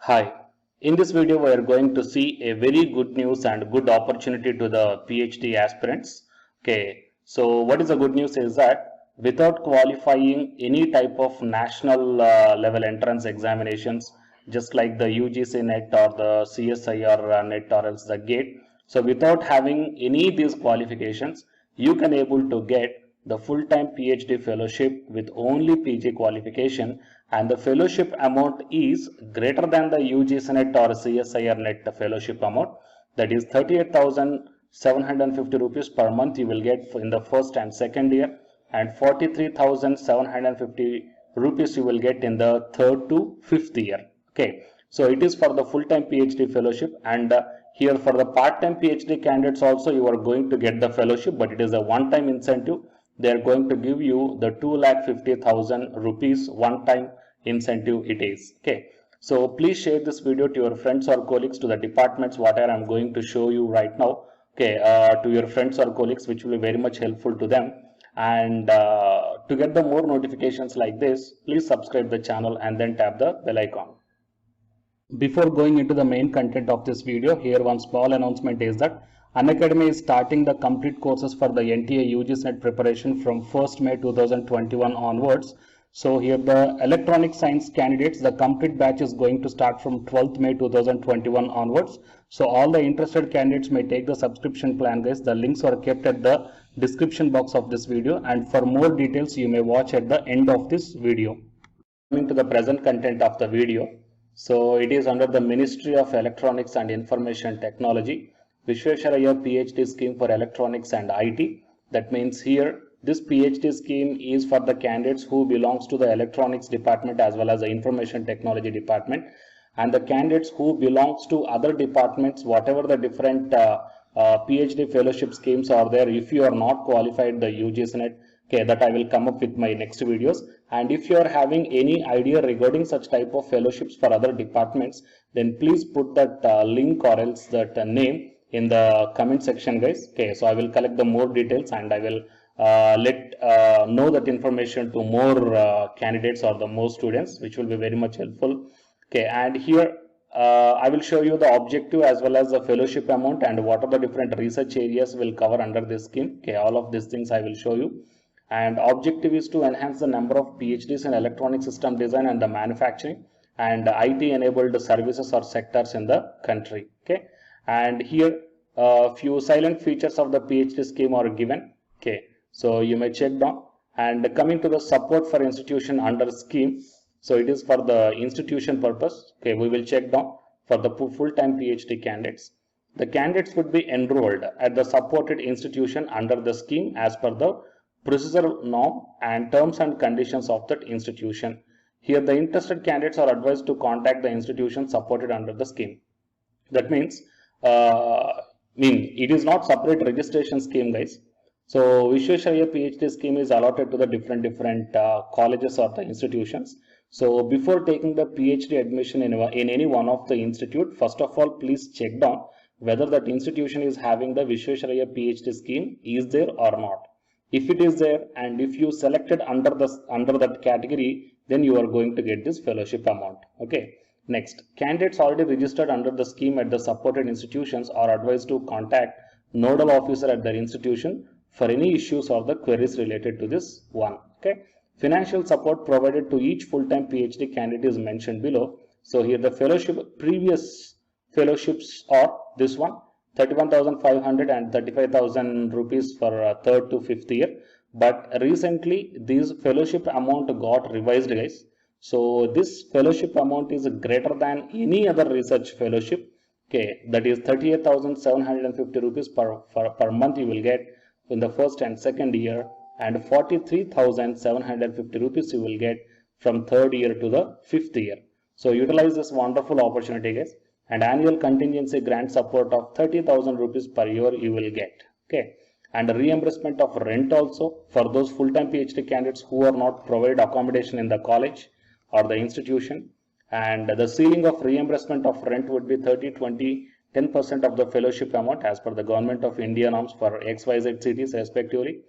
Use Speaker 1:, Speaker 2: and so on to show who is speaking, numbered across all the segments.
Speaker 1: Hi, in this video we are going to see a very good news and good opportunity to the PhD aspirants. Okay, so what is the good news is that without qualifying any type of national level entrance examinations, just like the UGC NET or the CSIR NET or else the GATE, so without having any of these qualifications, you can able to get the full-time PhD fellowship with only PG qualification, and the fellowship amount is greater than the UGC NET or CSIR NET fellowship amount, that is 38,750 rupees per month you will get in the first and second year, and 43,750 rupees you will get in the third to fifth year. Okay, so it is for the full-time PhD fellowship, and here for the part-time PhD candidates also you are going to get the fellowship, but it is a one-time incentive. They are going to give you the 2,50,000 rupees one-time incentive it is. Okay, so please share this video to your friends or colleagues to the departments whatever I am going to show you right now. Okay, to your friends or colleagues, which will be very much helpful to them. And to get the more notifications like this, please subscribe the channel and then tap the bell icon. Before going into the main content of this video, here one small announcement is that Unacademy is starting the complete courses for the NTA UGC NET preparation from 1st May 2021 onwards. So here the electronic science candidates, the complete batch is going to start from 12th May 2021 onwards. So all the interested candidates may take the subscription plan, guys. The links are kept at the description box of this video, and for more details you may watch at the end of this video. Coming to the present content of the video. So it is under the Ministry of Electronics and Information Technology, Visvesvaraya PhD scheme for electronics and IT. That means here this PhD scheme is for the candidates who belongs to the electronics department as well as the information technology department, and the candidates who belongs to other departments, whatever the different PhD fellowship schemes are there. If you are not qualified the UGC NET, okay, that I will come up with my next videos. And if you are having any idea regarding such type of fellowships for other departments, then please put that link or else that name in the comment section, guys. Okay, so I will collect the more details and I will let know that information to more candidates or the more students, which will be very much helpful. Okay, and here I will show you the objective as well as the fellowship amount and what are the different research areas will cover under this scheme. Okay, all of these things I will show you. And objective is to enhance the number of PhDs in electronic system design and the manufacturing and IT enabled services or sectors in the country. Okay, and here few silent features of the PhD scheme are given. Okay, so you may check down. And coming to the support for institution under scheme, so it is for the institution purpose. Okay, we will check down for the full-time PhD candidates. The candidates would be enrolled at the supported institution under the scheme as per the procedure norm and terms and conditions of that institution. Here the interested candidates are advised to contact the institution supported under the scheme. That means it is not separate registration scheme, guys. So Visvesvaraya PhD scheme is allotted to the different colleges or the institutions. So before taking the PhD admission in any one of the institute, first of all please check down whether that institution is having the Visvesvaraya PhD scheme is there or not. If it is there and if you selected under that category, then you are going to get this fellowship amount. Okay. Next, candidates already registered under the scheme at the supported institutions are advised to contact nodal officer at their institution for any issues or the queries related to this one. Okay. Financial support provided to each full-time PhD candidate is mentioned below. So here the fellowship, previous fellowships are this one, 31,500 and 35,000 rupees for third to fifth year. But recently this fellowship amount got revised, guys. So this fellowship amount is greater than any other research fellowship. Okay, that is 38,750 rupees per month you will get in the first and second year, and 43,750 rupees you will get from third year to the fifth year. So utilize this wonderful opportunity, guys. And annual contingency grant support of 30,000 rupees per year you will get. Okay, and reimbursement of rent also for those full-time PhD candidates who are not provided accommodation in the college or the institution. And the ceiling of reimbursement of rent would be 30, 20, 10% of the fellowship amount as per the Government of India norms for XYZ cities respectively.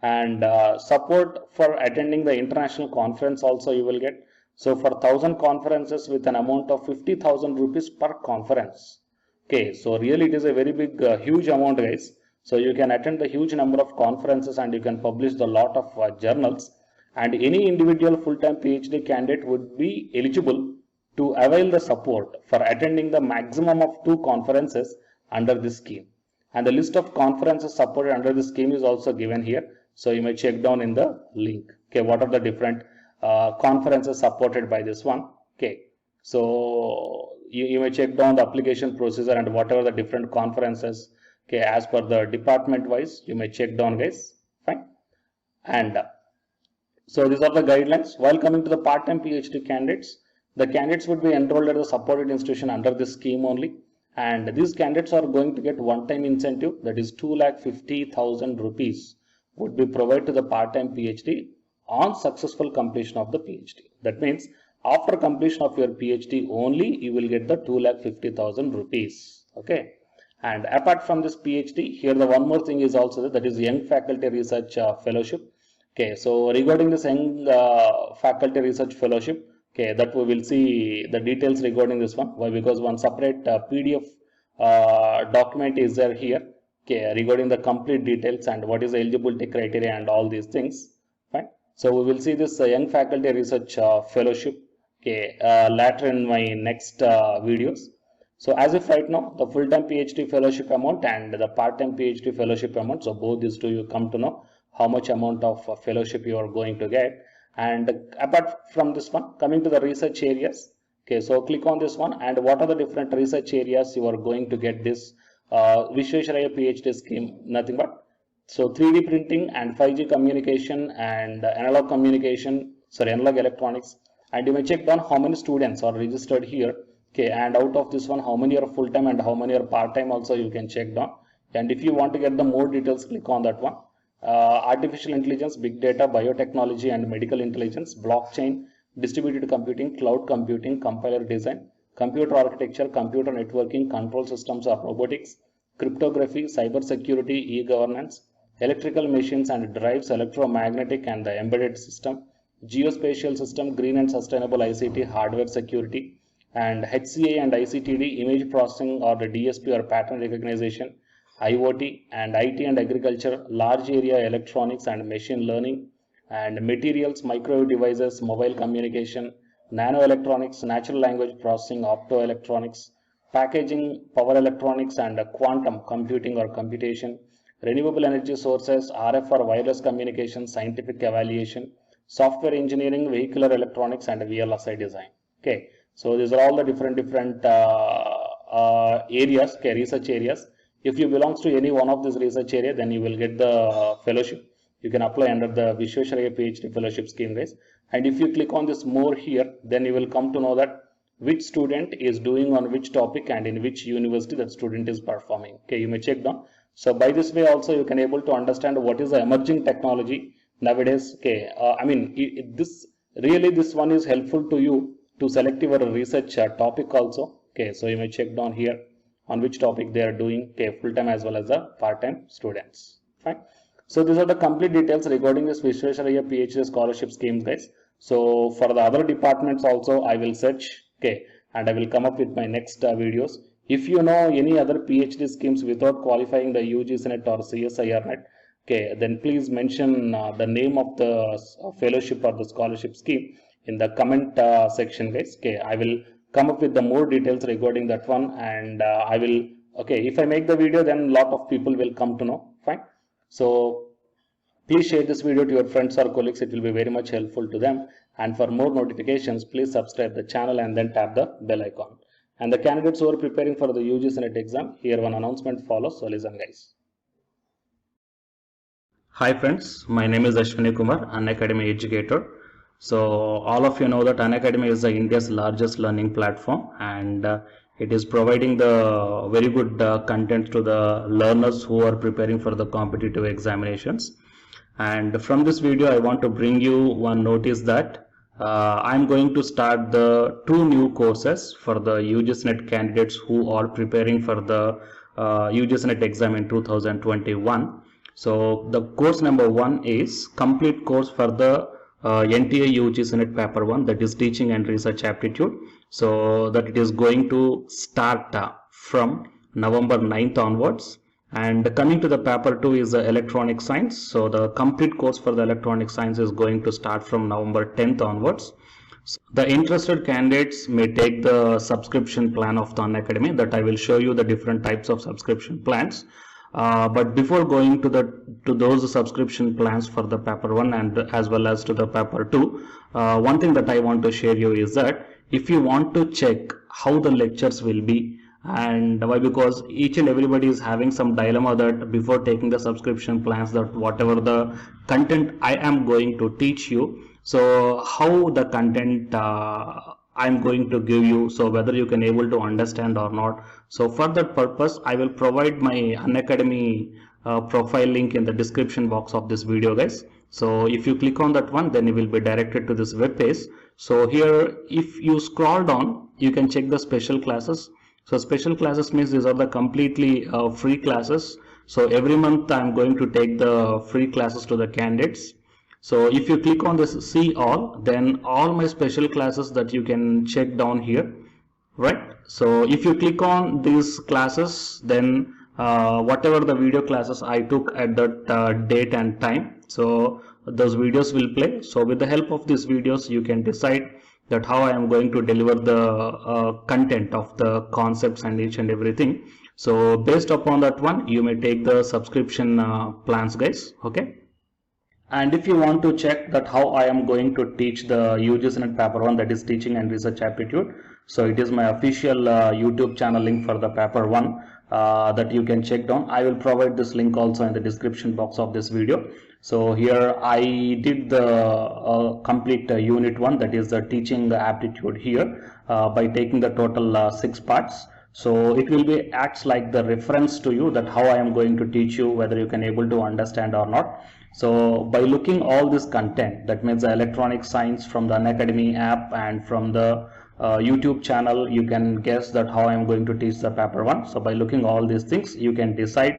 Speaker 1: And support for attending the international conference also you will get. So for 1000 conferences with an amount of 50,000 rupees per conference. Okay, so really it is a very big, huge amount, guys. So you can attend the huge number of conferences and you can publish the lot of journals. And any individual full-time PhD candidate would be eligible to avail the support for attending the maximum of 2 conferences under this scheme. And the list of conferences supported under this scheme is also given here. So you may check down in the link. Okay, what are the different conferences supported by this one? Okay, so you may check down the application procedure and whatever the different conferences. Okay, as per the department wise, you may check down, guys. Fine. And so these are the guidelines. While coming to the part-time PhD candidates, the candidates would be enrolled at the supported institution under this scheme only. And these candidates are going to get one-time incentive, that is 2,50,000 rupees would be provided to the part-time PhD on successful completion of the PhD. That means after completion of your PhD only, you will get the 2,50,000 rupees. Okay. And apart from this PhD, here the one more thing is also that is Young Faculty Research Fellowship. Okay, so regarding this Young Faculty Research Fellowship, okay, that we will see the details regarding this one. Why? Because one separate PDF document is there here. Okay, regarding the complete details and what is the eligibility criteria and all these things. Fine. So we will see this Young Faculty Research Fellowship. Okay, later in my next videos. So as if right now the full-time PhD fellowship amount and the part-time PhD fellowship amount. So both these two you come to know how much amount of fellowship you are going to get. And apart from this one, coming to the research areas. Okay, so click on this one and what are the different research areas you are going to get this Visvesvaraya PhD scheme, nothing but. So 3D printing and 5G communication and analog electronics. And you may check down how many students are registered here. Okay, and out of this one, how many are full-time and how many are part-time also you can check down. And if you want to get the more details, click on that one. Artificial intelligence, big data, biotechnology and medical intelligence, blockchain, distributed computing, cloud computing, compiler design, computer architecture, computer networking, control systems or robotics, cryptography, cyber security, e-governance, electrical machines and drives, electromagnetic and the embedded system, geospatial system, green and sustainable ICT, hardware security, and HCA and ICTD, image processing or the DSP or pattern recognition, IoT and IT and agriculture, large area electronics and machine learning, and materials, microwave devices, mobile communication, nano electronics, natural language processing, optoelectronics, packaging, power electronics and quantum computing or computation, renewable energy sources, RF or wireless communication, scientific evaluation, software engineering, vehicular electronics and VLSI design. Okay. So these are all the different areas, okay, research areas. If you belongs to any one of these research area, then you will get the fellowship. You can apply under the Visvesvaraya PhD fellowship scheme, guys. And if you click on this more here, then you will come to know that which student is doing on which topic and in which university that student is performing. Okay, you may check down. So by this way also you can able to understand what is the emerging technology nowadays. Okay, this one is helpful to you to select your research topic also. Okay, so you may check down here on which topic they are doing, okay, full-time as well as the part-time students. Fine. So these are the complete details regarding this Visvesvaraya PhD scholarship schemes, guys. So for the other departments also I will search, okay, and I will come up with my next videos. If you know any other PhD schemes without qualifying the UGC-NET or CSIR-NET, okay, then please mention the name of the fellowship or the scholarship scheme in the comment section, guys. Okay, I will come up with the more details regarding that one, and if I make the video, then lot of people will come to know. Fine. So please share this video to your friends or colleagues. It will be very much helpful to them. And for more notifications, please subscribe the channel and then tap the bell icon. And the candidates who are preparing for the UGC-NET exam, here one announcement follows. So listen, guys. Hi friends, my name is Ashwini Kumar, Unacademy educator. So all of you know that Unacademy is India's largest learning platform, and it is providing the very good content to the learners who are preparing for the competitive examinations. And from this video I want to bring you one notice that I'm going to start the 2 new courses for the UGC-NET candidates who are preparing for the UGC-NET exam in 2021. So the course number 1 is complete course for the NTA UG Senate paper 1, that is teaching and research aptitude. So that it is going to start from November 9th onwards. And coming to the paper 2 is the electronic science. So the complete course for the electronic science is going to start from November 10th onwards. So the interested candidates may take the subscription plan of the Unacademy, that I will show you the different types of subscription plans. But before going to those subscription plans for the paper 1 and as well as to the paper 2, one thing that I want to share you is that if you want to check how the lectures will be, and why, because each and everybody is having some dilemma that before taking the subscription plans, that whatever the content I am going to teach you, so how the content I'm going to give you, so whether you can able to understand or not. So for that purpose, I will provide my Unacademy profile link in the description box of this video, guys. So if you click on that one, then you will be directed to this web page. So here, if you scroll down, you can check the special classes. So special classes means these are the completely free classes. So every month I'm going to take the free classes to the candidates. So if you click on this see all, then all my special classes that you can check down here, right? So if you click on these classes, then whatever the video classes I took at that date and time, so those videos will play. So with the help of these videos, you can decide that how I am going to deliver the content of the concepts and each and everything. So based upon that one, you may take the subscription plans, guys. Okay. And if you want to check that how I am going to teach the UG Senate paper 1, that is teaching and research aptitude, so it is my official YouTube channel link for the paper 1 that you can check down. I will provide this link also in the description box of this video. So here I did the complete unit 1, that is the teaching aptitude here by taking the total 6 parts. So it will be acts like the reference to you that how I am going to teach you, whether you can able to understand or not. So by looking all this content, that means the electronic science from the Unacademy app and from the YouTube channel, you can guess that how I am going to teach the paper 1. So by looking all these things, you can decide